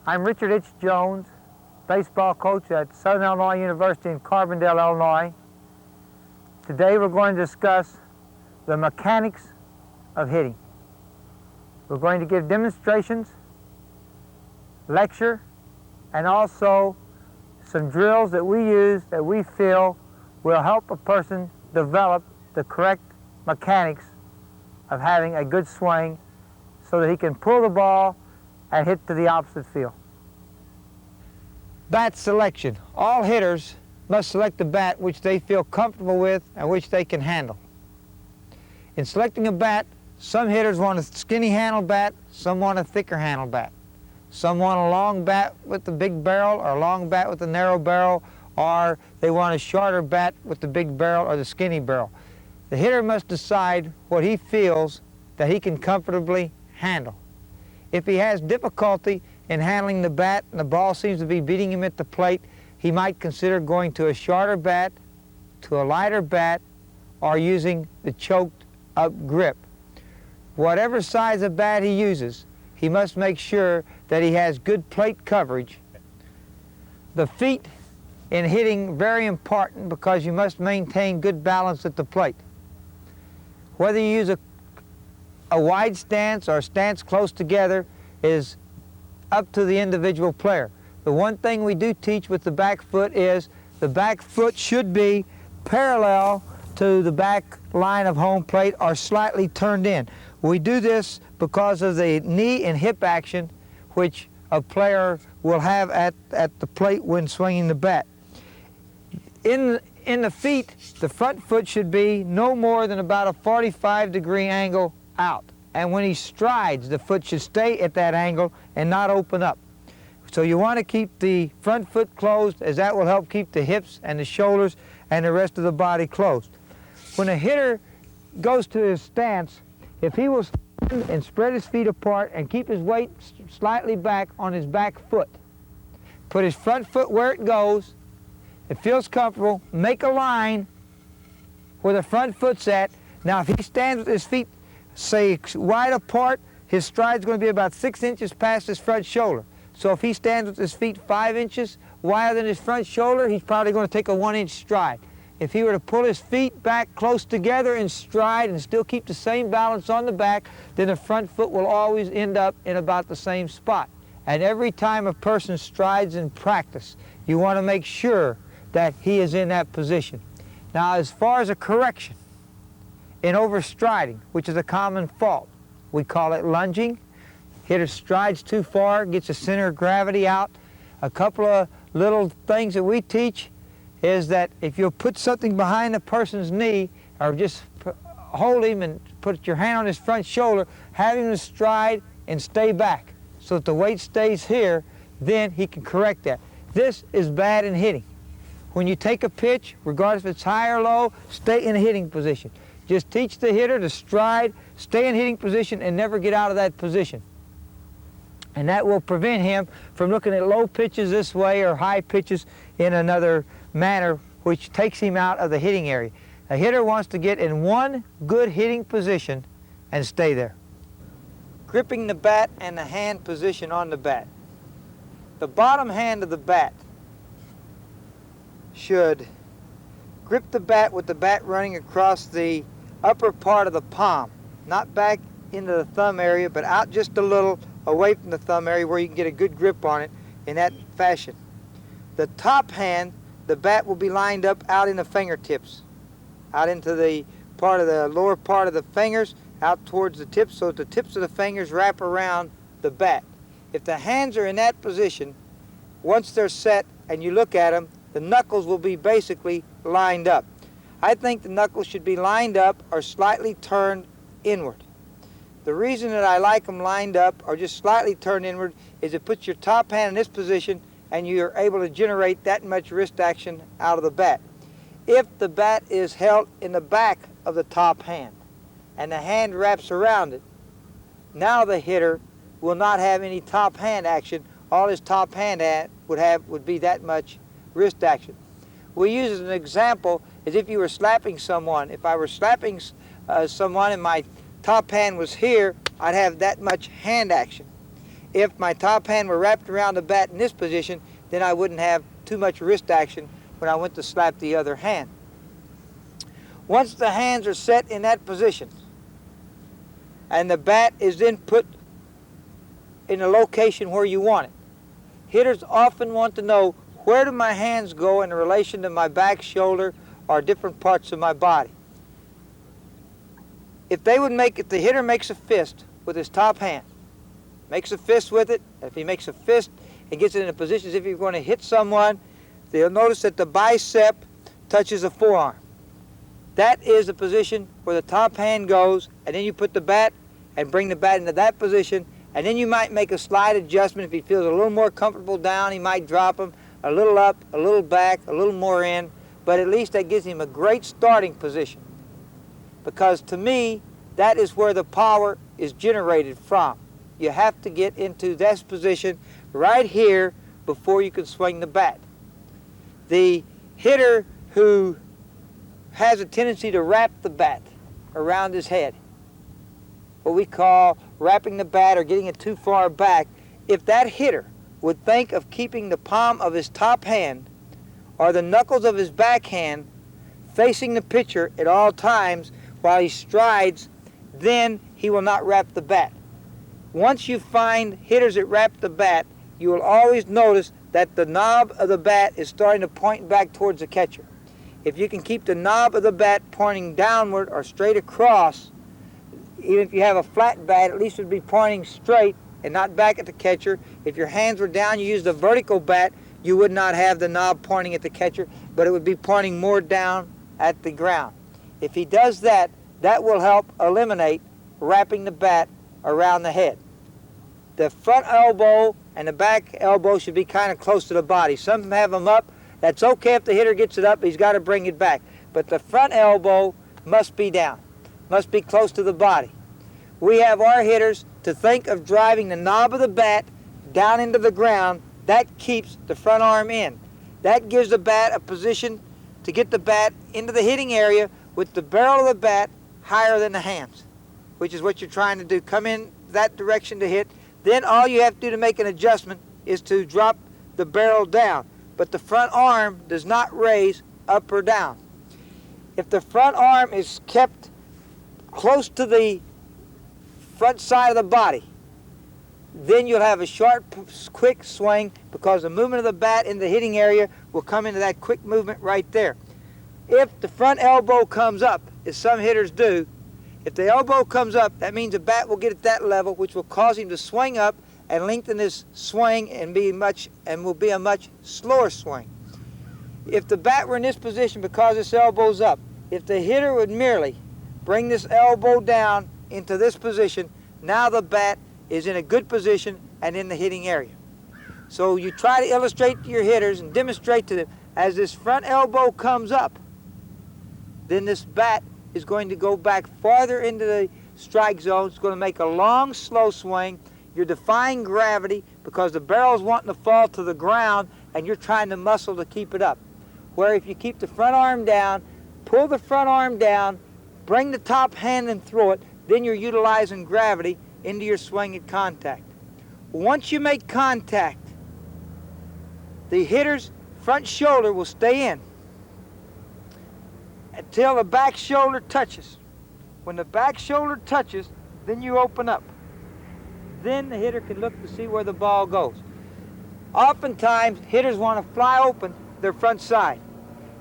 I'm Richard H. Jones, baseball coach at Southern Illinois University in Carbondale, Illinois. Today we're going to discuss the mechanics of hitting. We're going to give demonstrations, lecture, and also some drills that we use that we feel will help a person develop the correct mechanics of having a good swing so that he can pull the ball and hit to the opposite field. Bat selection. All hitters must select a bat which they feel comfortable with and which they can handle. In selecting a bat, some hitters want a skinny handle bat, some want a thicker handle bat. Some want a long bat with the big barrel or a long bat with a narrow barrel, or they want a shorter bat with the big barrel or the skinny barrel. The hitter must decide what he feels that he can comfortably handle. If he has difficulty in handling the bat and the ball seems to be beating him at the plate, he might consider going to a shorter bat, to a lighter bat, or using the choked up grip. Whatever size of bat he uses, he must make sure that he has good plate coverage. The feet in hitting very important because you must maintain good balance at the plate. Whether you use a wide stance or a stance close together is up to the individual player. The one thing we do teach with the back foot is the back foot should be parallel to the back line of home plate or slightly turned in. We do this because of the knee and hip action which a player will have at the plate when swinging the bat. In the feet, the front foot should be no more than about a 45-degree angle out. And when he strides, the foot should stay at that angle and not open up. So you want to keep the front foot closed, as that will help keep the hips and the shoulders and the rest of the body closed. When a hitter goes to his stance, if he will stand and spread his feet apart and keep his weight slightly back on his back foot, put his front foot where it goes, it feels comfortable, make a line where the front foot's at. Now if he stands with his feet, say, wide apart, his stride's going to be about 6 inches past his front shoulder. So if he stands with his feet 5 inches wider than his front shoulder, he's probably going to take a 1-inch stride. If he were to pull his feet back close together and stride and still keep the same balance on the back, then the front foot will always end up in about the same spot. And every time a person strides in practice, you want to make sure that he is in that position. Now, as far as a correction in overstriding, which is a common fault, we call it lunging. Hitter strides too far, gets the center of gravity out. A couple of little things that we teach is that if you'll put something behind a person's knee or just hold him and put your hand on his front shoulder, have him stride and stay back so that the weight stays here, then he can correct that. This is bad in hitting. When you take a pitch, regardless if it's high or low, stay in a hitting position. Just teach the hitter to stride, stay in hitting position, and never get out of that position. And that will prevent him from looking at low pitches this way or high pitches in another manner, which takes him out of the hitting area. A hitter wants to get in one good hitting position and stay there. Gripping the bat and the hand position on the bat. The bottom hand of the bat should grip the bat with the bat running across the upper part of the palm, not back into the thumb area, but out just a little away from the thumb area where you can get a good grip on it in that fashion. The top hand, the bat will be lined up out in the fingertips, out into the part of the lower part of the fingers, out towards the tips, so that the tips of the fingers wrap around the bat. If the hands are in that position, once they're set and you look at them, the knuckles will be basically lined up. I think the knuckles should be lined up or slightly turned inward. The reason that I like them lined up or just slightly turned inward is it puts your top hand in this position and you're able to generate that much wrist action out of the bat. If the bat is held in the back of the top hand and the hand wraps around it, now the hitter will not have any top hand action. All his top hand would be that much wrist action. We use as an example as if you were slapping someone. If I were slapping someone and my top hand was here, I'd have that much hand action. If my top hand were wrapped around the bat in this position, then I wouldn't have too much wrist action when I went to slap the other hand. Once the hands are set in that position and the bat is then put in a location where you want it, hitters often want to know, where do my hands go in relation to my back, shoulder, or different parts of my body? If the hitter makes a fist with his top hand, makes a fist with it, if he makes a fist and gets it in a position as if he's going to hit someone, they'll notice that the bicep touches the forearm. That is the position where the top hand goes, and then you put the bat and bring the bat into that position, and then you might make a slight adjustment. If he feels a little more comfortable down, he might drop him a little up, a little back, a little more in, but at least that gives him a great starting position. Because to me, that is where the power is generated from. You have to get into this position right here before you can swing the bat. The hitter who has a tendency to wrap the bat around his head, what we call wrapping the bat or getting it too far back, if that hitter would think of keeping the palm of his top hand or the knuckles of his backhand facing the pitcher at all times while he strides, then he will not wrap the bat. Once you find hitters that wrap the bat, you will always notice that the knob of the bat is starting to point back towards the catcher. If you can keep the knob of the bat pointing downward or straight across, even if you have a flat bat, at least it would be pointing straight and not back at the catcher. If your hands were down, you used a vertical bat, you would not have the knob pointing at the catcher, but it would be pointing more down at the ground. If he does that, that will help eliminate wrapping the bat around the head. The front elbow and the back elbow should be kind of close to the body. Some have them up. That's okay if the hitter gets it up. He's got to bring it back. But the front elbow must be down, must be close to the body. We have our hitters to think of driving the knob of the bat down into the ground. That keeps the front arm in. That gives the bat a position to get the bat into the hitting area with the barrel of the bat higher than the hands, which is what you're trying to do. Come in that direction to hit. Then all you have to do to make an adjustment is to drop the barrel down. But the front arm does not raise up or down. If the front arm is kept close to the front side of the body, then you'll have a sharp, quick swing because the movement of the bat in the hitting area will come into that quick movement right there. If the front elbow comes up, as some hitters do, if the elbow comes up, that means the bat will get at that level, which will cause him to swing up and lengthen his swing and will be a much slower swing. If the bat were in this position because this elbow's up, if the hitter would merely bring this elbow down into this position, now the bat is in a good position and in the hitting area. So you try to illustrate to your hitters and demonstrate to them, as this front elbow comes up, then this bat is going to go back farther into the strike zone. It's going to make a long, slow swing. You're defying gravity because the barrel's wanting to fall to the ground and you're trying to muscle to keep it up. Where if you keep the front arm down, pull the front arm down, bring the top hand and throw it, then you're utilizing gravity into your swing at contact. Once you make contact, the hitter's front shoulder will stay in until the back shoulder touches. When the back shoulder touches, then you open up. Then the hitter can look to see where the ball goes. Oftentimes, hitters want to fly open their front side.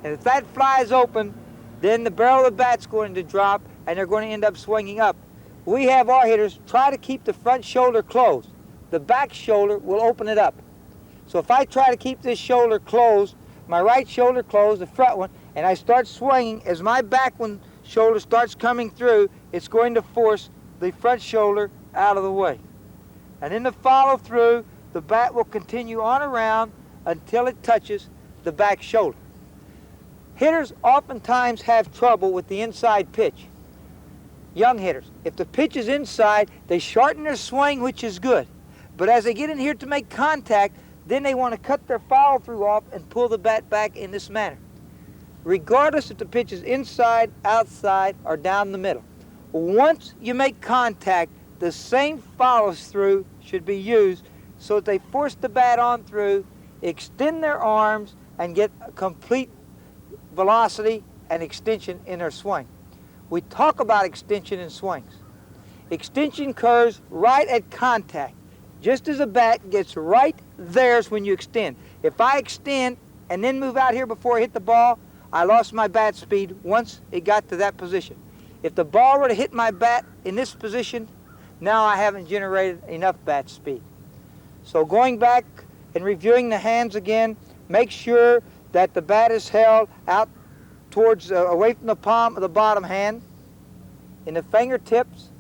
And if that flies open, then the barrel of the bat's going to drop and they're going to end up swinging up. We have our hitters try to keep the front shoulder closed. The back shoulder will open it up. So if I try to keep this shoulder closed, my right shoulder closed, the front one, and I start swinging, as my back one shoulder starts coming through, it's going to force the front shoulder out of the way. And in the follow through, the bat will continue on around until it touches the back shoulder. Hitters oftentimes have trouble with the inside pitch. Young hitters, if the pitch is inside, they shorten their swing, which is good. But as they get in here to make contact, then they want to cut their follow through off and pull the bat back in this manner. Regardless if the pitch is inside, outside, or down the middle. Once you make contact, the same follow-through should be used so that they force the bat on through, extend their arms, and get a complete velocity and extension in their swing. We talk about extension in swings. Extension occurs right at contact. Just as a bat gets right there's when you extend. If I extend and then move out here before I hit the ball, I lost my bat speed once it got to that position. If the ball were to hit my bat in this position, now I haven't generated enough bat speed. So going back and reviewing the hands again, make sure that the bat is held out towards, away from the palm of the bottom hand, in the fingertips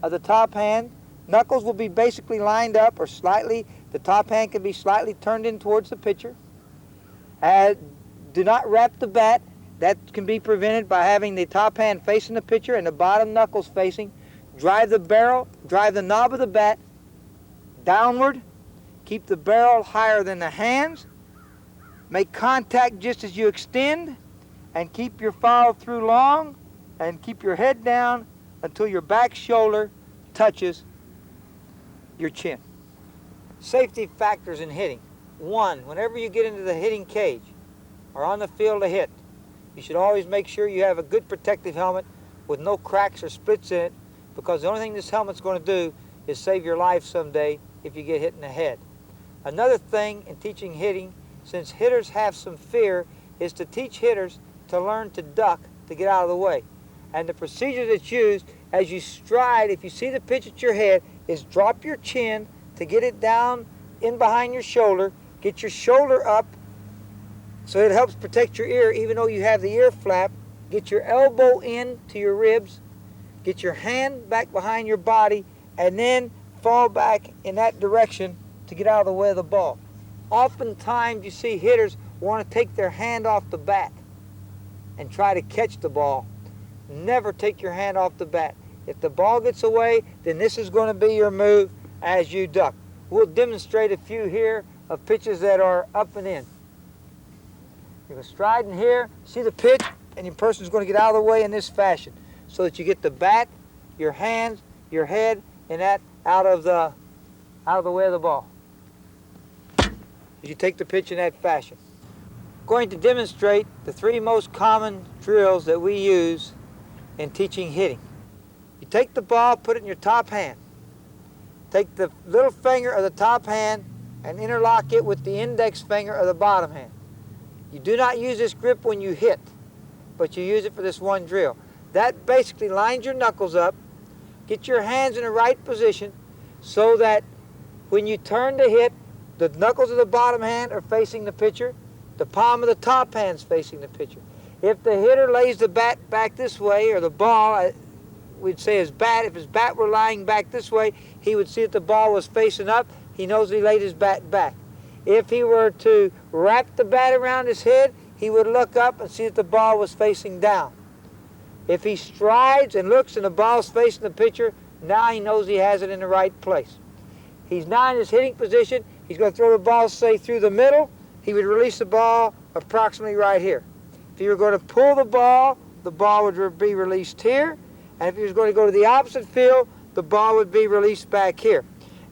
of the top hand. Knuckles will be basically lined up or slightly, the top hand can be slightly turned in towards the pitcher. Do not wrap the bat. That can be prevented by having the top hand facing the pitcher and the bottom knuckles facing. Drive the knob of the bat downward. Keep the barrel higher than the hands. Make contact just as you extend, and keep your follow through long, and keep your head down until your back shoulder touches your chin. Safety factors in hitting. 1, whenever you get into the hitting cage or on the field to hit, you should always make sure you have a good protective helmet with no cracks or splits in it, because the only thing this helmet's going to do is save your life someday if you get hit in the head. Another thing in teaching hitting, since hitters have some fear, is to teach hitters to learn to duck to get out of the way. And the procedure that's used as you stride, if you see the pitch at your head, is drop your chin to get it down in behind your shoulder, get your shoulder up so it helps protect your ear even though you have the ear flap, get your elbow in to your ribs, get your hand back behind your body, and then fall back in that direction to get out of the way of the ball. Oftentimes you see hitters want to take their hand off the bat and try to catch the ball. Never take your hand off the bat. If the ball gets away, then this is going to be your move as you duck. We'll demonstrate a few here of pitches that are up and in. You're going to stride in here, see the pitch, and your person's going to get out of the way in this fashion so that you get the bat, your hands, your head, and that out of the way of the ball. You take the pitch in that fashion. Going to demonstrate the 3 most common drills that we use in teaching hitting. You take the ball, put it in your top hand. Take the little finger of the top hand and interlock it with the index finger of the bottom hand. You do not use this grip when you hit, but you use it for this one drill. That basically lines your knuckles up. Get your hands in the right position so that when you turn to hit, the knuckles of the bottom hand are facing the pitcher, the palm of the top hand's facing the pitcher. If the hitter lays the bat back this way, or the ball, we'd say his bat, if his bat were lying back this way, he would see that the ball was facing up. He knows he laid his bat back. If he were to wrap the bat around his head, he would look up and see that the ball was facing down. If he strides and looks and the ball's facing the pitcher, now he knows he has it in the right place. He's now in his hitting position. He's going to throw the ball, say, through the middle. He would release the ball approximately right here. If he were going to pull the ball would be released here. And if he was going to go to the opposite field, the ball would be released back here.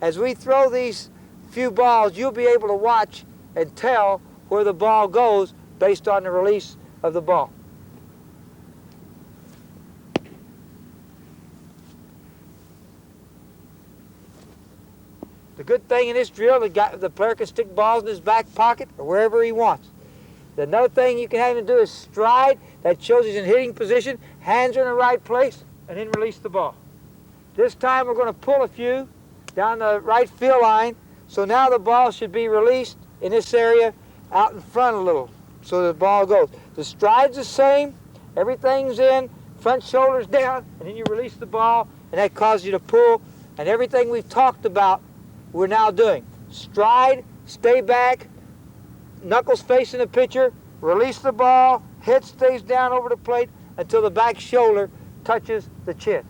As we throw these few balls, you'll be able to watch and tell where the ball goes based on the release of the ball. The good thing in this drill, the player can stick balls in his back pocket or wherever he wants. Another thing you can have him do is stride. That shows he's in hitting position. Hands are in the right place, and then release the ball. This time we're going to pull a few down the right field line. So now the ball should be released in this area out in front a little so the ball goes. The stride's the same. Everything's in. Front shoulders down, and then you release the ball, and that causes you to pull. And everything we've talked about, we're now doing. Stride, stay back, knuckles facing the pitcher, release the ball, head stays down over the plate until the back shoulder touches the chin.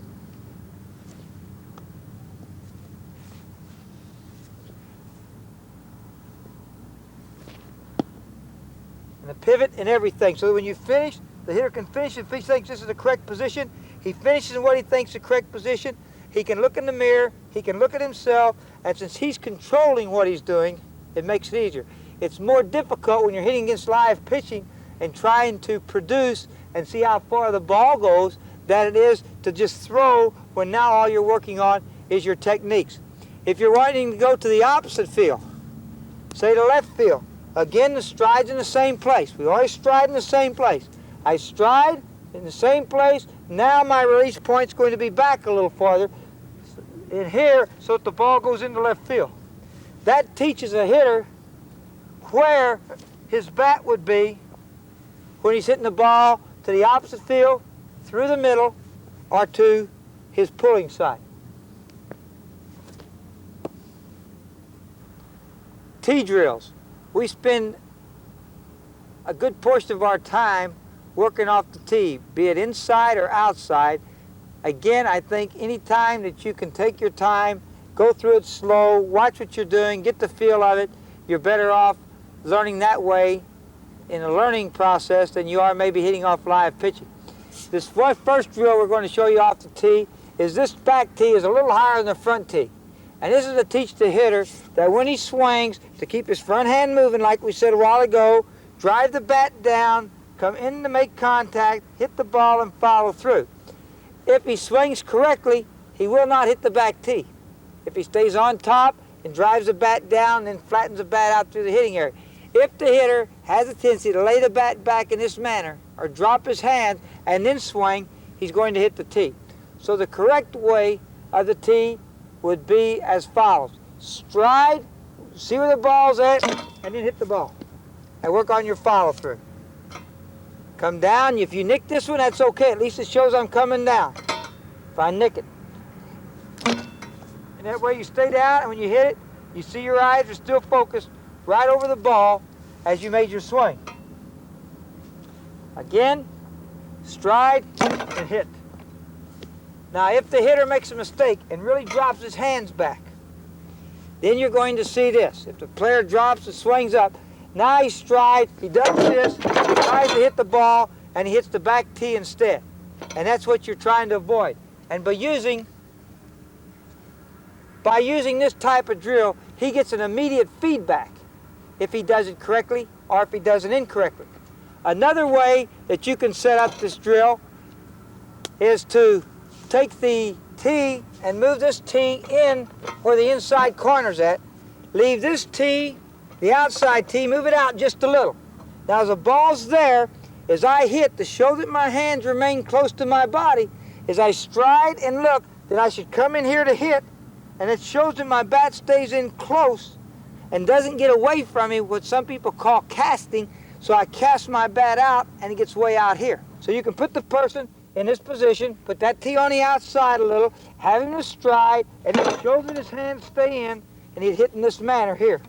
And the pivot and everything, so that when you finish, the hitter can finish if he thinks this is the correct position. He finishes in what he thinks is the correct position, he can look in the mirror, he can look at himself, and since he's controlling what he's doing, it makes it easier. It's more difficult when you're hitting against live pitching and trying to produce and see how far the ball goes than it is to just throw when now all you're working on is your techniques. If you're wanting to go to the opposite field, say the left field, again the stride's in the same place. We always stride in the same place. I stride in the same place. Now my release point's going to be back a little farther in here so that the ball goes into left field. That teaches a hitter where his bat would be when he's hitting the ball to the opposite field, through the middle, or to his pulling side. Tee drills. We spend a good portion of our time working off the tee, be it inside or outside. Again, I think any time that you can take your time, go through it slow, watch what you're doing, get the feel of it, you're better off learning that way in a learning process than you are maybe hitting off live pitching. This first drill we're going to show you off the tee is this back tee is a little higher than the front tee. And this is to teach the hitter that when he swings, to keep his front hand moving like we said a while ago, drive the bat down, come in to make contact, hit the ball and follow through. If he swings correctly, he will not hit the back tee. If he stays on top and drives the bat down and then flattens the bat out through the hitting area. If the hitter has a tendency to lay the bat back in this manner or drop his hand and then swing, he's going to hit the tee. So the correct way of the tee would be as follows. Stride, see where the ball's at, and then hit the ball. And work on your follow through. Come down. If you nick this one, that's okay. At least it shows I'm coming down. If I nick it. And that way you stay down, and when you hit it, you see your eyes are still focused right over the ball as you made your swing. Again, stride and hit. Now, if the hitter makes a mistake and really drops his hands back, then you're going to see this. If the player drops and swings up, now he strides, he does this, he tries to hit the ball, and he hits the back tee instead. And that's what you're trying to avoid. And by using this type of drill, he gets an immediate feedback if he does it correctly or if he does it incorrectly. Another way that you can set up this drill is to take the tee and move this tee in where the inside corner's at. Leave this tee, the outside tee, move it out just a little. Now as the ball's there, as I hit, to show that my hands remain close to my body, as I stride and look, then I should come in here to hit, and it shows that my bat stays in close and doesn't get away from me, what some people call casting, so I cast my bat out and it gets way out here. So you can put the person in this position, put that tee on the outside a little, have him to stride, and it shows that his hands stay in, and he'd hit in this manner here.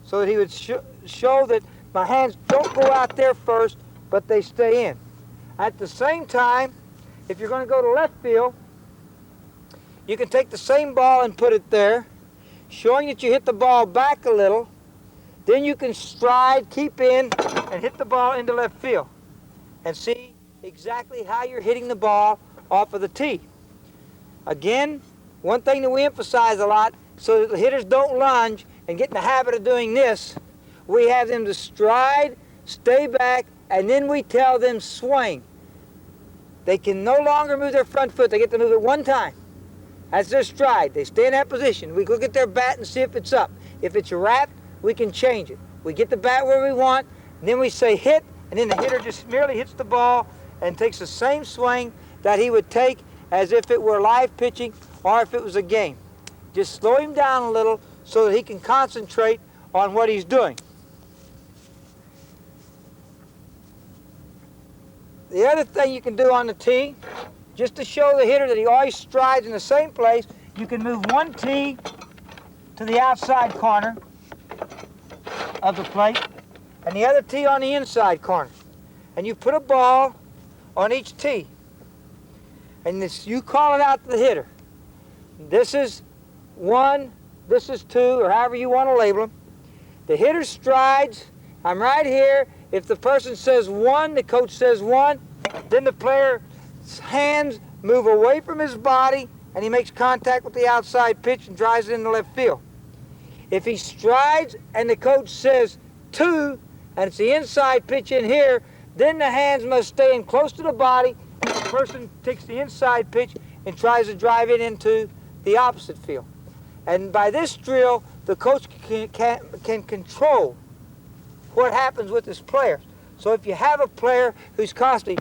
So that he would show that my hands don't go out there first, but they stay in. At the same time, if you're going to go to left field, you can take the same ball and put it there, showing that you hit the ball back a little. Then you can stride, keep in, and hit the ball into left field. And see exactly how you're hitting the ball off of the tee. Again, one thing that we emphasize a lot, so that the hitters don't lunge and get in the habit of doing this, we have them to stride, stay back, and then we tell them swing. They can no longer move their front foot. They get to move it one time. That's their stride. They stay in that position. We look at their bat and see if it's up. If it's wrapped, we can change it. We get the bat where we want, and then we say hit, and then the hitter just merely hits the ball and takes the same swing that he would take as if it were live pitching or if it was a game. Just slow him down a little so that he can concentrate on what he's doing. The other thing you can do on the tee, just to show the hitter that he always strides in the same place, you can move one tee to the outside corner of the plate and the other tee on the inside corner. And you put a ball on each tee. And this, you call it out to the hitter. This is 1, this is 2, or however you want to label them. The hitter strides. I'm right here. If the person says 1, the coach says 1, then the player's hands move away from his body and he makes contact with the outside pitch and drives it into left field. If he strides and the coach says 2, and it's the inside pitch in here, then the hands must stay in close to the body, and the person takes the inside pitch and tries to drive it into the opposite field. And by this drill, the coach can control what happens with his players. So if you have a player who's constantly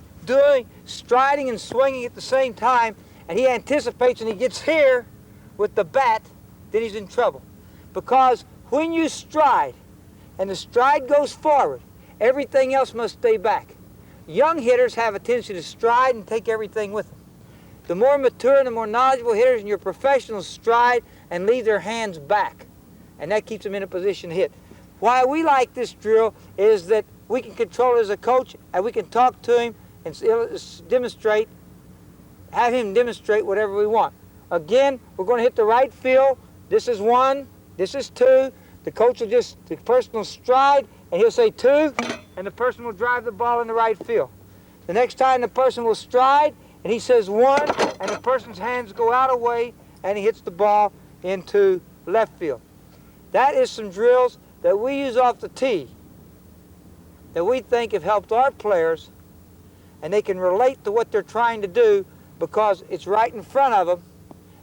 striding and swinging at the same time, and he anticipates and he gets here with the bat, then he's in trouble. Because when you stride, and the stride goes forward, everything else must stay back. Young hitters have a tendency to stride and take everything with them. The more mature and the more knowledgeable hitters and your professionals stride and leave their hands back, and that keeps them in a position to hit. Why we like this drill is that we can control it as a coach, and we can talk to him and have him demonstrate whatever we want. Again, we're going to hit the right field. This is 1, this is 2. The person will stride, and he'll say 2, and the person will drive the ball in the right field. The next time the person will stride, and he says 1, and the person's hands go out of the way, and he hits the ball into left field. That is some drills that we use off the tee that we think have helped our players, and they can relate to what they're trying to do because it's right in front of them.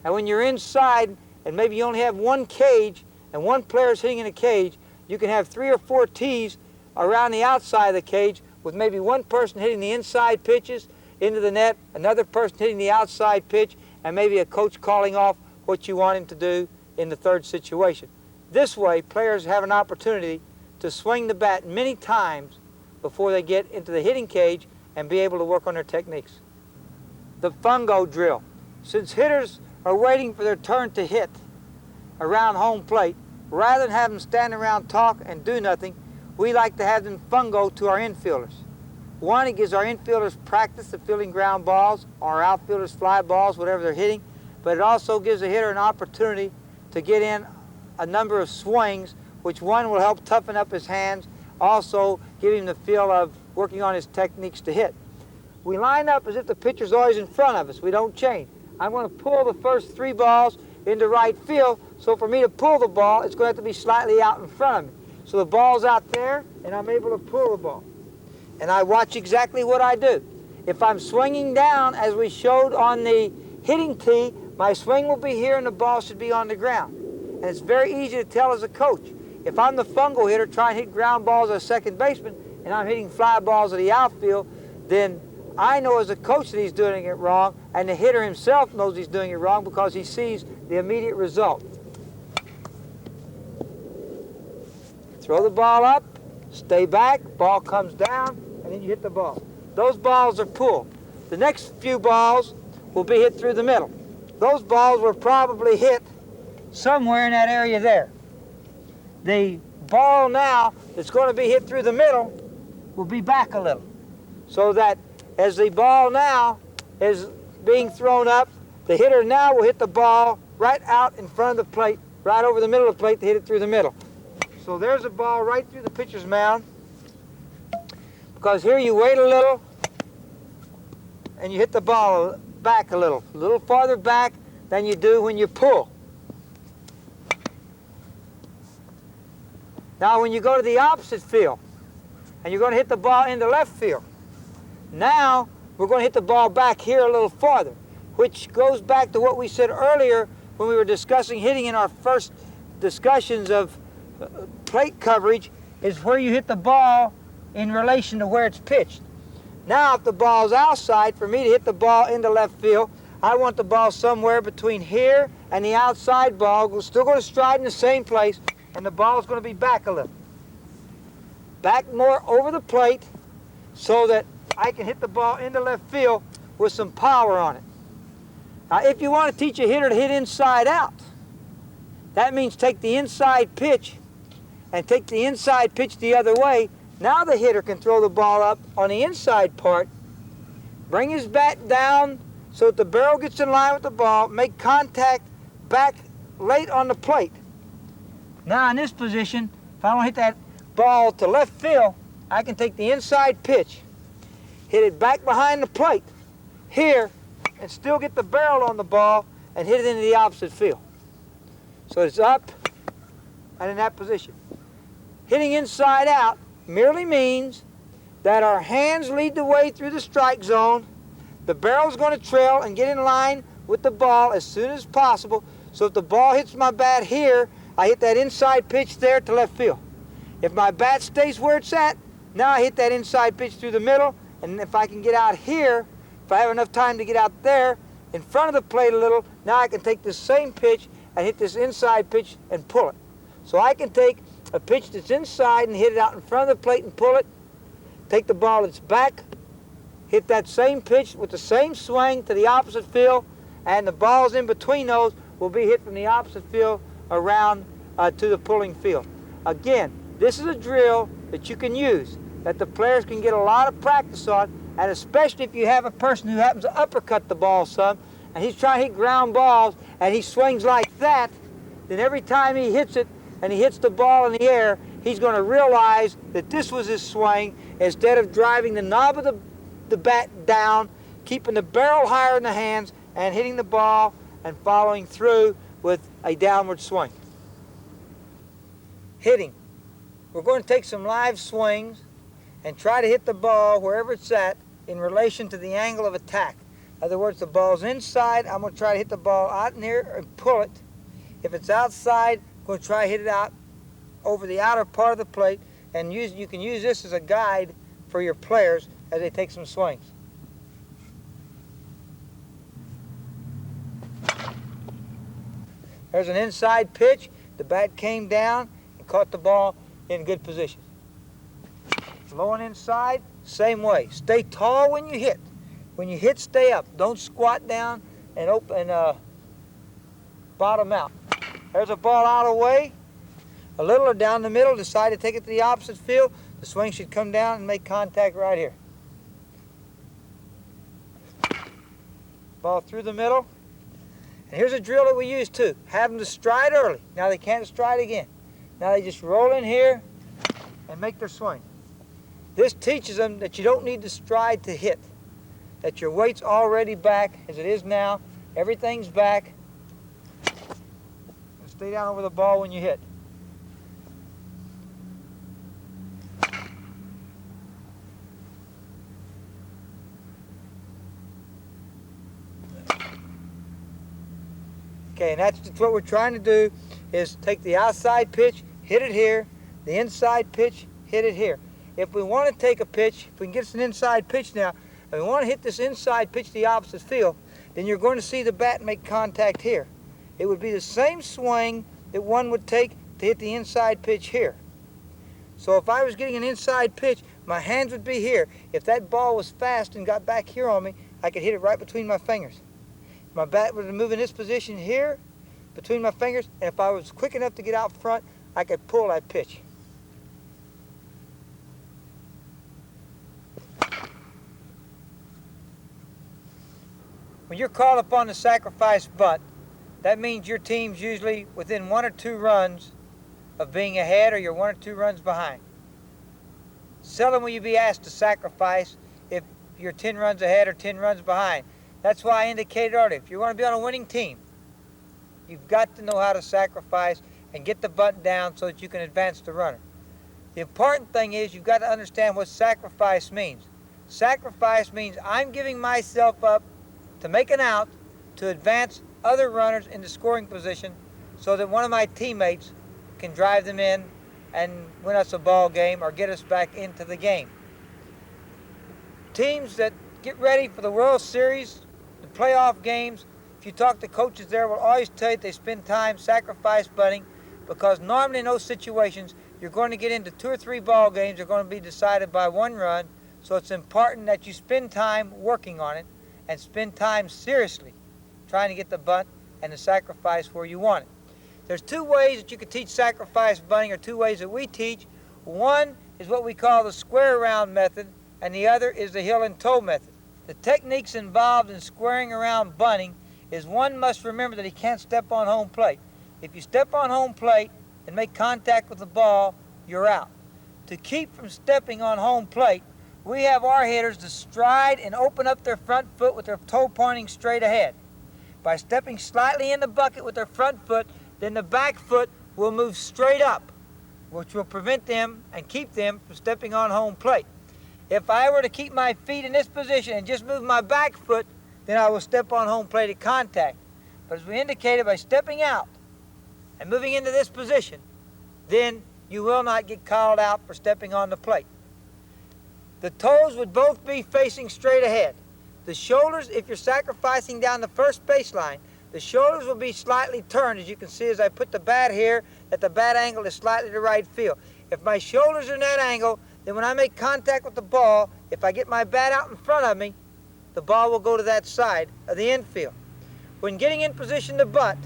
And when you're inside, and maybe you only have one cage, and one player's hitting in a cage, you can have 3 or 4 tees around the outside of the cage with maybe one person hitting the inside pitches into the net, another person hitting the outside pitch, and maybe a coach calling off what you want him to do in the third situation. This way, players have an opportunity to swing the bat many times before they get into the hitting cage and be able to work on their techniques. The fungo drill. Since hitters are waiting for their turn to hit around home plate, rather than have them stand around, talk, and do nothing, we like to have them fungo to our infielders. One, it gives our infielders practice of fielding ground balls, or outfielders fly balls, whatever they're hitting, but it also gives a hitter an opportunity to get in a number of swings, which one will help toughen up his hands, also give him the feel of working on his techniques to hit. We line up as if the pitcher's always in front of us. We don't change. I'm going to pull the first 3 balls into right field, so for me to pull the ball, it's going to have to be slightly out in front of me. So the ball's out there, and I'm able to pull the ball. And I watch exactly what I do. If I'm swinging down, as we showed on the hitting tee, my swing will be here and the ball should be on the ground. And it's very easy to tell as a coach. If I'm the fungo hitter trying to hit ground balls as a second baseman, and I'm hitting fly balls at the outfield, then I know as a coach that he's doing it wrong, and the hitter himself knows he's doing it wrong because he sees the immediate result. Throw the ball up, stay back, ball comes down, and then you hit the ball. Those balls are pulled. The next few balls will be hit through the middle. Those balls were probably hit somewhere in that area there. The ball now that's going to be hit through the middle will be back a little, so that as the ball now is being thrown up, the hitter now will hit the ball right out in front of the plate, right over the middle of the plate to hit it through the middle. So there's a ball right through the pitcher's mound, because here you wait a little and you hit the ball back a little farther back than you do when you pull. Now when you go to the opposite field and you're going to hit the ball into left field, now we're going to hit the ball back here a little farther, which goes back to what we said earlier when we were discussing hitting in our first discussions of plate coverage, is where you hit the ball in relation to where it's pitched. Now if the ball's outside, for me to hit the ball into left field, I want the ball somewhere between here and the outside ball. We're still going to stride in the same place, and the ball's going to be back a little. Back more over the plate so that I can hit the ball into left field with some power on it. Now if you want to teach a hitter to hit inside out, that means take the inside pitch and take the inside pitch the other way. Now the hitter can throw the ball up on the inside part, bring his bat down so that the barrel gets in line with the ball, make contact back late on the plate. Now in this position, if I want to hit that ball to left field, I can take the inside pitch, hit it back behind the plate here, and still get the barrel on the ball and hit it into the opposite field. So it's up and in that position. Hitting inside out merely means that our hands lead the way through the strike zone. The barrel's going to trail and get in line with the ball as soon as possible. So if the ball hits my bat here, I hit that inside pitch there to left field. If my bat stays where it's at, now I hit that inside pitch through the middle, and if I can get out here, if I have enough time to get out there in front of the plate a little, now I can take this same pitch and hit this inside pitch and pull it. So I can take a pitch that's inside and hit it out in front of the plate and pull it, take the ball that's back, hit that same pitch with the same swing to the opposite field, and the balls in between those will be hit from the opposite field around to the pulling field. Again, this is a drill that you can use, that the players can get a lot of practice on, and especially if you have a person who happens to uppercut the ball some, and he's trying to hit ground balls, and he swings like that, then every time he hits it, and he hits the ball in the air, he's going to realize that this was his swing. Instead of driving the knob of the bat down, keeping the barrel higher in the hands, and hitting the ball and following through with a downward swing. Hitting. We're going to take some live swings and try to hit the ball wherever it's at in relation to the angle of attack. In other words, the ball's inside, I'm going to try to hit the ball out in here and pull it. If it's outside, I'm going to try to hit it out over the outer part of the plate, and you can use this as a guide for your players as they take some swings. There's an inside pitch. The bat came down and caught the ball in good position. Flowing inside, same way. Stay tall when you hit. When you hit, stay up. Don't squat down and bottom out. There's a ball out of the way. A little or down the middle, decide to take it to the opposite field. The swing should come down and make contact right here. Ball through the middle. And here's a drill that we use too. Have them to stride early. Now they can't stride again. Now they just roll in here and make their swing. This teaches them that you don't need to stride to hit. That your weight's already back as it is now. Everything's back. And stay down over the ball when you hit. Okay, and that's what we're trying to do, is take the outside pitch, hit it here, the inside pitch, hit it here. If we want to take a pitch, if we can get an inside pitch now, and we want to hit this inside pitch to the opposite field, then you're going to see the bat make contact here. It would be the same swing that one would take to hit the inside pitch here. So if I was getting an inside pitch, my hands would be here. If that ball was fast and got back here on me, I could hit it right between my fingers. My bat would move in this position here, between my fingers, and if I was quick enough to get out front, I could pull that pitch. When you're called upon to sacrifice bunt, that means your team's usually within 1 or 2 runs of being ahead, or you're 1 or 2 runs behind. Seldom will you be asked to sacrifice if you're 10 runs ahead or 10 runs behind. That's why I indicated earlier, if you want to be on a winning team, you've got to know how to sacrifice and get the bunt down so that you can advance the runner. The important thing is you've got to understand what sacrifice means. Sacrifice means I'm giving myself up to make an out to advance other runners into scoring position so that one of my teammates can drive them in and win us a ball game or get us back into the game. Teams that get ready for the World Series, the playoff games, if you talk to coaches there, will always tell you they spend time sacrifice bunting, because normally in those situations you're going to get into 2 or 3 ball games that are going to be decided by 1 run, so it's important that you spend time working on it and spend time seriously trying to get the bunt and the sacrifice where you want it. There's 2 ways that you can teach sacrifice bunting, or 2 ways that we teach. One is what we call the square around method, and the other is the heel and toe method. The techniques involved in squaring around bunting is one must remember that he can't step on home plate. If you step on home plate and make contact with the ball, you're out. To keep from stepping on home plate, we have our hitters to stride and open up their front foot with their toe pointing straight ahead. By stepping slightly in the bucket with their front foot, then the back foot will move straight up, which will prevent them and keep them from stepping on home plate. If I were to keep my feet in this position and just move my back foot, then I will step on home plate at contact. But as we indicated, by stepping out and moving into this position, then you will not get called out for stepping on the plate. The toes would both be facing straight ahead. The shoulders, if you're sacrificing down the first baseline, the shoulders will be slightly turned, as you can see as I put the bat here, that the bat angle is slightly to right field. If my shoulders are in that angle, then when I make contact with the ball, if I get my bat out in front of me, the ball will go to that side of the infield. When getting in position to bunt,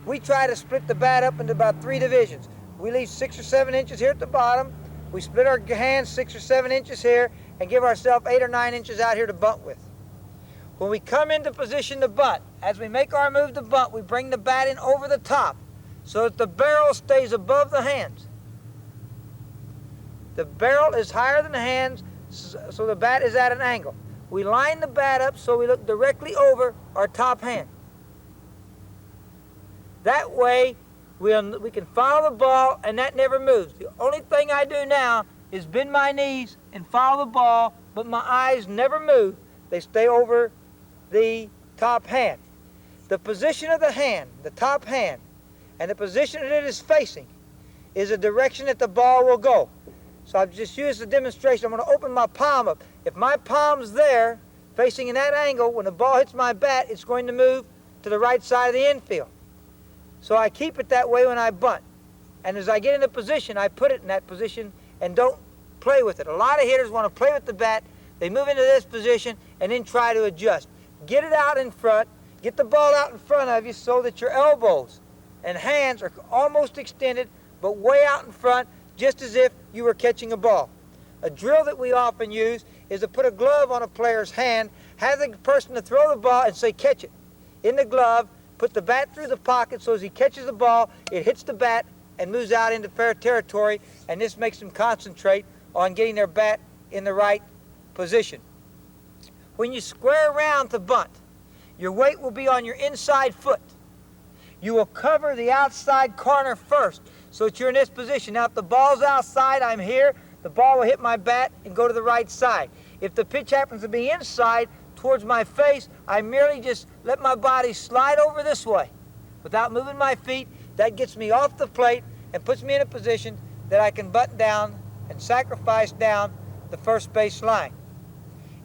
we try to split the bat up into about 3 divisions. We leave 6 or 7 inches here at the bottom. We split our hands 6 or 7 inches here and give ourselves 8 or 9 inches out here to bunt with. When we come into position to bunt, as we make our move to bunt, we bring the bat in over the top so that the barrel stays above the hands. The barrel is higher than the hands, so the bat is at an angle. We line the bat up so we look directly over our top hand. That way, we can follow the ball, and that never moves. The only thing I do now is bend my knees and follow the ball, but my eyes never move. They stay over the top hand. The position of the hand, the top hand, and the position that it is facing is the direction that the ball will go. So I've just used the demonstration. I'm going to open my palm up. If my palm's there, facing in that angle, when the ball hits my bat, it's going to move to the right side of the infield. So I keep it that way when I bunt. And as I get into position, I put it in that position and don't play with it. A lot of hitters want to play with the bat. They move into this position and then try to adjust. Get it out in front. Get the ball out in front of you so that your elbows and hands are almost extended, but way out in front, just as if you were catching a ball. A drill that we often use is to put a glove on a player's hand, have the person to throw the ball and say, catch it. In the glove, put the bat through the pocket so as he catches the ball, it hits the bat and moves out into fair territory, and this makes them concentrate on getting their bat in the right position. When you square around to bunt, your weight will be on your inside foot. You will cover the outside corner first so that you're in this position. Now, if the ball's outside, I'm here, the ball will hit my bat and go to the right side. If the pitch happens to be inside towards my face, I merely just let my body slide over this way without moving my feet. That gets me off the plate and puts me in a position that I can bunt down and sacrifice down the first base line.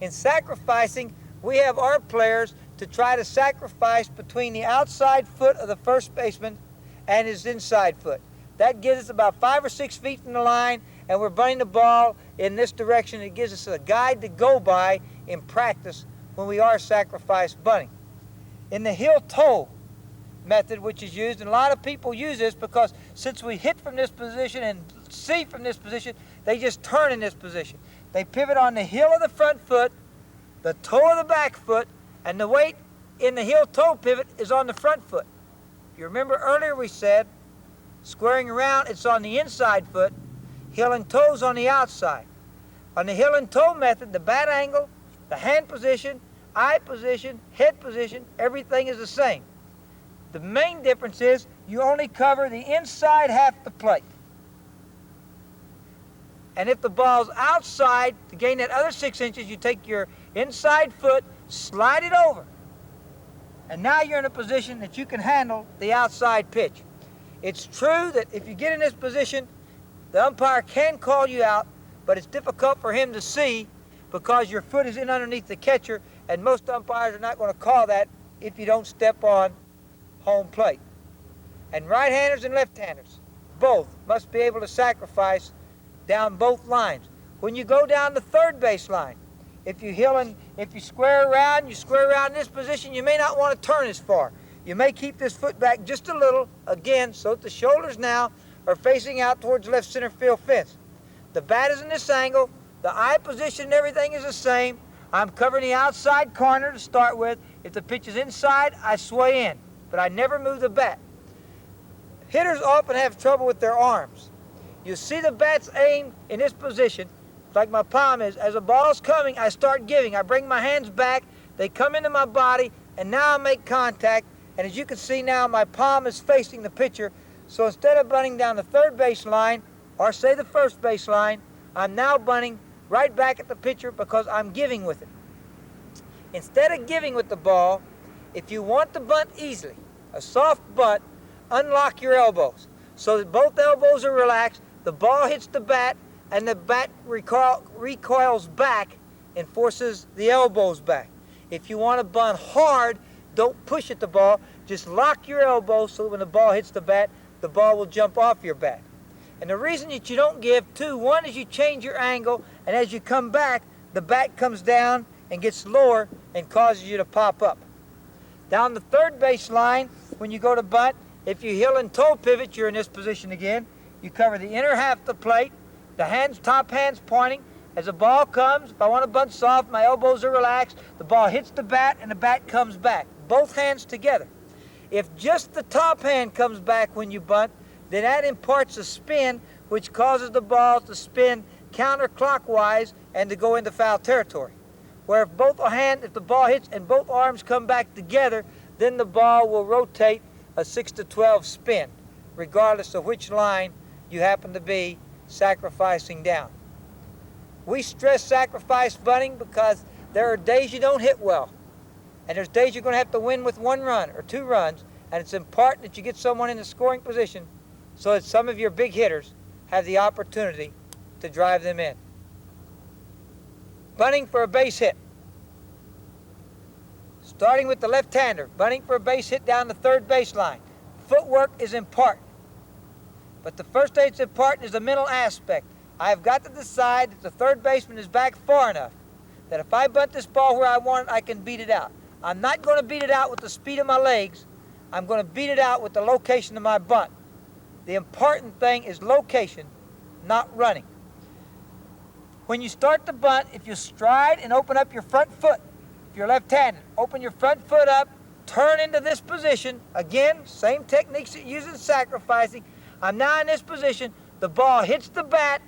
In sacrificing, we have our players to try to sacrifice between the outside foot of the first baseman and his inside foot. That gives us about 5 or 6 feet from the line, and we're bunting the ball in this direction. It gives us a guide to go by in practice when we are sacrifice bunting. In the heel-toe method, which is used, and a lot of people use this because since we hit from this position and see from this position, they just turn in this position. They pivot on the heel of the front foot, the toe of the back foot, and the weight in the heel-toe pivot is on the front foot. If you remember earlier we said, squaring around, it's on the inside foot, heel and toes on the outside. On the heel and toe method, the bat angle, the hand position, eye position, head position, everything is the same. The main difference is you only cover the inside half the plate. And if the ball's outside, to gain that other 6 inches, you take your inside foot, slide it over. And now you're in a position that you can handle the outside pitch. It's true that if you get in this position, the umpire can call you out, but it's difficult for him to see because your foot is in underneath the catcher, and most umpires are not going to call that if you don't step on home plate. And right-handers and left-handers, both must be able to sacrifice down both lines. When you go down the third base line, if you square around in this position, you may not want to turn as far. You may keep this foot back just a little, again, so that the shoulders now are facing out towards left center field fence. The bat is in this angle, the eye position and everything is the same. I'm covering the outside corner to start with. If the pitch is inside, I sway in, but I never move the bat. Hitters often have trouble with their arms. You see the bat's aim in this position, like my palm is. As the ball's coming, I start giving. I bring my hands back, they come into my body, and now I make contact, And as you can see now, my palm is facing the pitcher. So instead of bunting down the third base line, or say the first base line, I'm now bunting right back at the pitcher because I'm giving with it. Instead of giving with the ball, if you want to bunt easily, a soft bunt, unlock your elbows so that both elbows are relaxed, the ball hits the bat, and the bat recoils back and forces the elbows back. If you want to bunt hard, don't push at the ball. Just lock your elbows so that when the ball hits the bat, the ball will jump off your bat. And the reason that you don't give, two, one is you change your angle, and as you come back, the bat comes down and gets lower and causes you to pop up. Down the third base line, when you go to bunt, if you heel and toe pivot, you're in this position again. You cover the inner half of the plate, the hands, top hands pointing. As the ball comes, if I want to bunt soft, my elbows are relaxed, the ball hits the bat and the bat comes back. Both hands together. If just the top hand comes back when you bunt, then that imparts a spin which causes the ball to spin counterclockwise and to go into foul territory. Where if the ball hits and both arms come back together, then the ball will rotate a 6 to 12 spin, regardless of which line you happen to be sacrificing down. We stress sacrifice bunting because there are days you don't hit well. And there's days you're going to have to win with 1 run or 2 runs, and it's important that you get someone in the scoring position so that some of your big hitters have the opportunity to drive them in. Bunting for a base hit. Starting with the left-hander, bunting for a base hit down the third baseline. Footwork is important. But the first thing that's important is the mental aspect. I've got to decide that the third baseman is back far enough that if I bunt this ball where I want it, I can beat it out. I'm not going to beat it out with the speed of my legs. I'm going to beat it out with the location of my bunt. The important thing is location, not running. When you start to bunt, if you stride and open up your front foot, if you're left-handed, open your front foot up, turn into this position. Again, same techniques that you use in sacrificing. I'm now in this position. The ball hits the bat,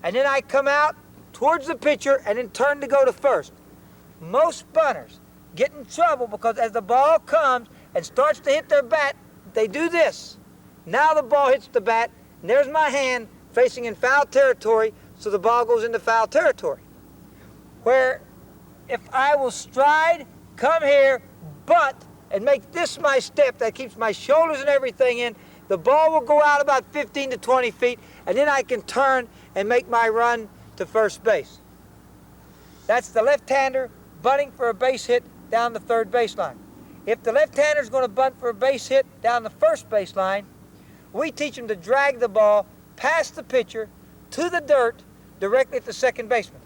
and then I come out towards the pitcher and then turn to go to first. Most bunters get in trouble because as the ball comes and starts to hit their bat, they do this. Now the ball hits the bat, and there's my hand facing in foul territory, so the ball goes into foul territory. Where if I will stride, come here, butt, and make this my step that keeps my shoulders and everything in, the ball will go out about 15 to 20 feet, and then I can turn and make my run to first base. That's the left-hander bunting for a base hit down the third baseline. If the left-hander is going to bunt for a base hit down the first baseline, we teach them to drag the ball past the pitcher to the dirt directly at the second baseman.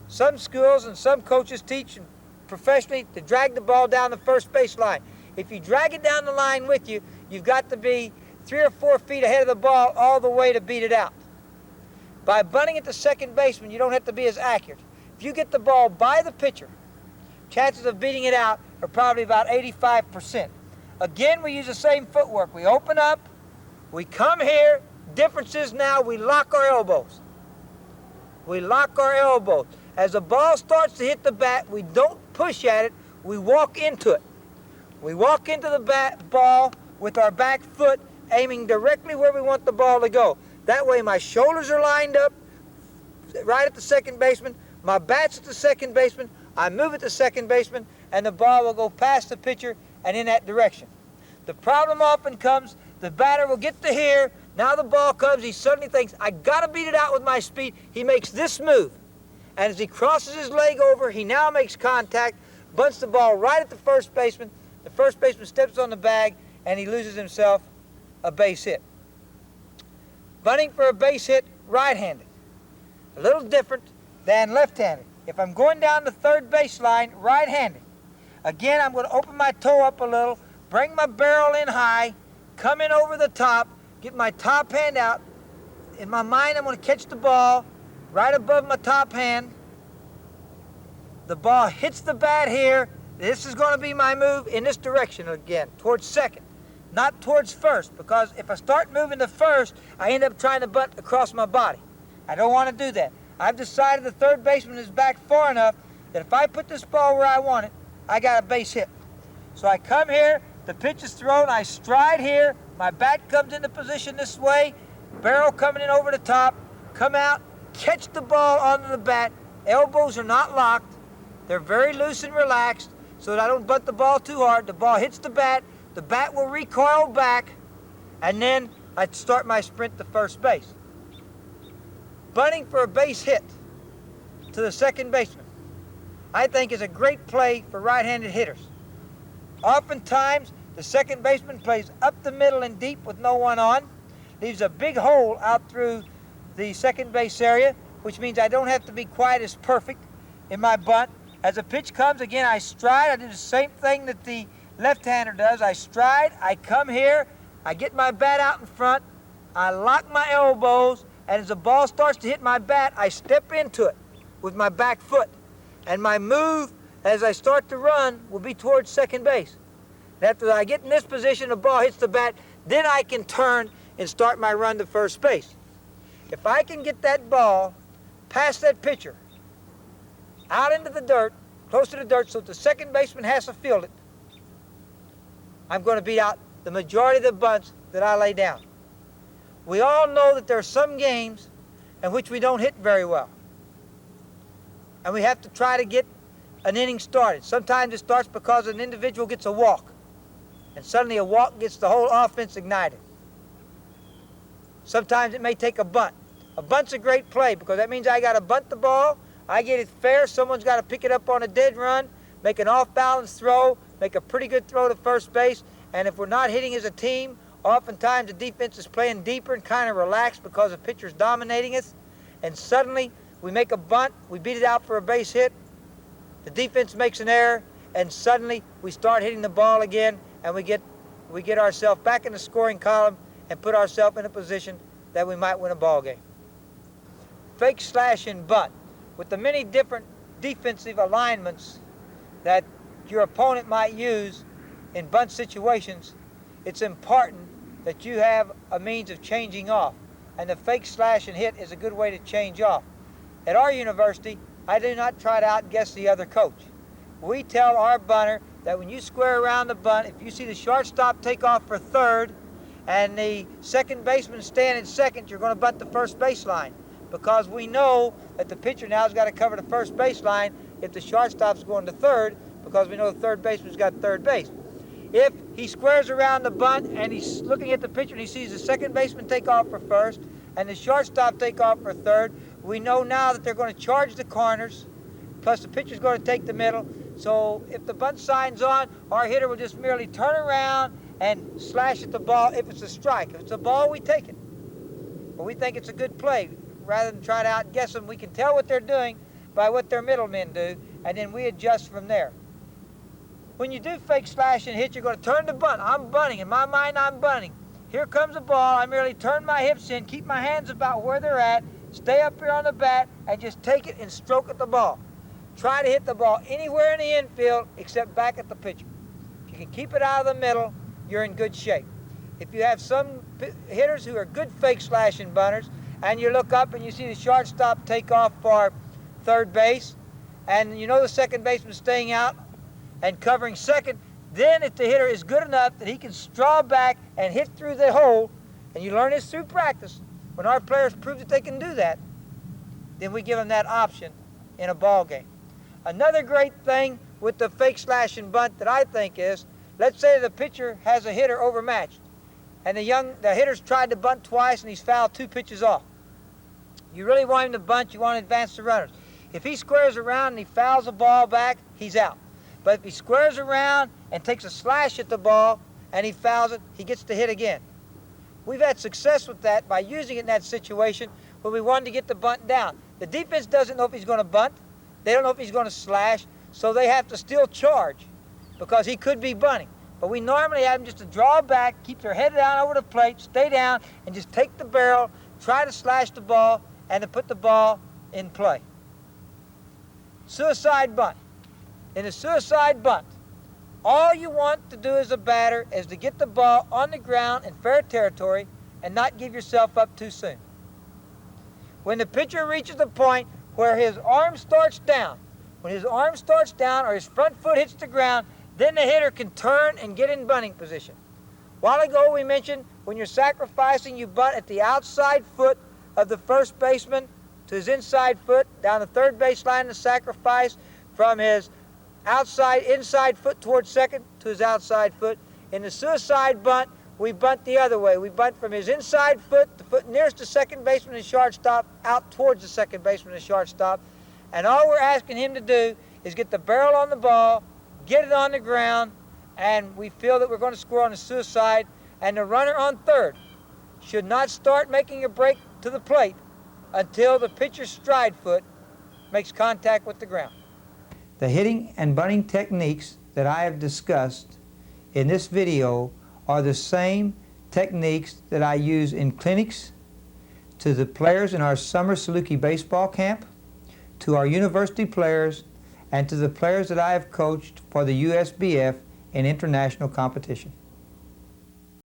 Some schools and some coaches teach professionally to drag the ball down the first baseline. If you drag it down the line with you, you've got to be 3 or 4 feet ahead of the ball all the way to beat it out. By bunting at the second baseman, you don't have to be as accurate. If you get the ball by the pitcher, chances of beating it out are probably about 85%. Again, we use the same footwork. We open up, we come here. Difference is now we lock our elbows. We lock our elbows. As the ball starts to hit the bat, we don't push at it, we walk into it. We walk into the ball with our back foot aiming directly where we want the ball to go. That way my shoulders are lined up right at the second baseman, my bat's at the second baseman, I move at the second baseman, and the ball will go past the pitcher and in that direction. The problem often comes, the batter will get to here, now the ball comes, he suddenly thinks, I gotta beat it out with my speed. He makes this move. And as he crosses his leg over, he now makes contact, bunts the ball right at the first baseman. The first baseman steps on the bag, and he loses himself a base hit. Bunting for a base hit right-handed. A little different than left-handed. If I'm going down the third baseline right-handed, again, I'm going to open my toe up a little, bring my barrel in high, come in over the top, get my top hand out. In my mind, I'm going to catch the ball right above my top hand. The ball hits the bat here. This is going to be my move in this direction again, towards second, not towards first, because if I start moving to first, I end up trying to bunt across my body. I don't want to do that. I've decided the third baseman is back far enough that if I put this ball where I want it, I got a base hit. So I come here, the pitch is thrown, I stride here, my bat comes into position this way, barrel coming in over the top, come out, catch the ball onto the bat. Elbows are not locked. They're very loose and relaxed so that I don't butt the ball too hard. The ball hits the bat will recoil back, and then I start my sprint to first base. Bunting for a base hit to the second baseman, I think, is a great play for right-handed hitters. Oftentimes, the second baseman plays up the middle and deep with no one on, leaves a big hole out through the second base area, which means I don't have to be quite as perfect in my bunt. As a pitch comes, again, I stride. I do the same thing that the left-hander does. I stride, I come here, I get my bat out in front, I lock my elbows, and as the ball starts to hit my bat, I step into it with my back foot. And my move as I start to run will be towards second base. After I get in this position, the ball hits the bat, then I can turn and start my run to first base. If I can get that ball past that pitcher, out into the dirt, close to the dirt, so that the second baseman has to field it, I'm going to beat out the majority of the bunts that I lay down. We all know that there are some games in which we don't hit very well. And we have to try to get an inning started. Sometimes it starts because an individual gets a walk, and suddenly a walk gets the whole offense ignited. Sometimes it may take a bunt. A bunt's a great play because that means I got to bunt the ball, I get it fair, someone's got to pick it up on a dead run, make an off-balance throw, make a pretty good throw to first base, and if we're not hitting as a team, oftentimes the defense is playing deeper and kind of relaxed because the pitcher's dominating us, and suddenly we make a bunt, we beat it out for a base hit, the defense makes an error, and suddenly we start hitting the ball again, and we get ourselves back in the scoring column and put ourselves in a position that we might win a ball game. Fake, slash, and bunt. With the many different defensive alignments that your opponent might use in bunt situations, it's important that you have a means of changing off. And the fake, slash, and hit is a good way to change off. At our university, I do not try to outguess the other coach. We tell our bunter that when you square around the bunt, if you see the shortstop take off for third and the second baseman stand in second, you're going to bunt the first baseline, because we know that the pitcher now has got to cover the first baseline if the shortstop's going to third, because we know the third baseman's got third base. If he squares around the bunt and he's looking at the pitcher and he sees the second baseman take off for first and the shortstop take off for third, we know now that they're going to charge the corners, plus the pitcher's going to take the middle. So if the bunt sign's on, our hitter will just merely turn around and slash at the ball if it's a strike. If it's a ball, we take it. But we think it's a good play. Rather than try to outguess them, we can tell what they're doing by what their middlemen do, and then we adjust from there. When you do fake, slash, and hit, you're going to turn the bunt. I'm bunting. In my mind, I'm bunting. Here comes the ball. I merely turn my hips in, keep my hands about where they're at, stay up here on the bat, and just take it and stroke at the ball. Try to hit the ball anywhere in the infield except back at the pitcher. If you can keep it out of the middle, you're in good shape. If you have some hitters who are good fake, slash, and bunters, and you look up and you see the shortstop take off for third base, and you know the second baseman's staying out and covering second, then if the hitter is good enough that he can draw back and hit through the hole, and you learn this through practice, when our players prove that they can do that, then we give them that option in a ball game. Another great thing with the fake, slash, and bunt that I think is, let's say the pitcher has a hitter overmatched, and the hitter's tried to bunt twice and he's fouled 2 pitches off. You really want him to bunt, you want to advance the runners. If he squares around and he fouls the ball back, he's out. But if he squares around and takes a slash at the ball and he fouls it, he gets to hit again. We've had success with that by using it in that situation when we wanted to get the bunt down. The defense doesn't know if he's going to bunt. They don't know if he's going to slash, so they have to still charge because he could be bunting. But we normally have them just to draw back, keep their head down over the plate, stay down, and just take the barrel, try to slash the ball, and to put the ball in play. Suicide bunt. In a suicide bunt, all you want to do as a batter is to get the ball on the ground in fair territory and not give yourself up too soon. When the pitcher reaches the point where his arm starts down, when his arm starts down or his front foot hits the ground, Then the hitter can turn and get in bunting position. A while ago we mentioned when you're sacrificing, you bunt at the outside foot of the first baseman to his inside foot, down the third base line to sacrifice from his inside foot towards second to his outside foot. In the suicide bunt, we bunt the other way. We bunt from his inside foot, the foot nearest the second baseman and shortstop, out towards the second baseman and shortstop. And all we're asking him to do is get the barrel on the ball, get it on the ground, and we feel that we're going to score on the suicide. And the runner on third should not start making a break to the plate until the pitcher's stride foot makes contact with the ground. The hitting and bunting techniques that I have discussed in this video are the same techniques that I use in clinics, to the players in our summer Saluki baseball camp, to our university players, and to the players that I have coached for the USBF in international competition.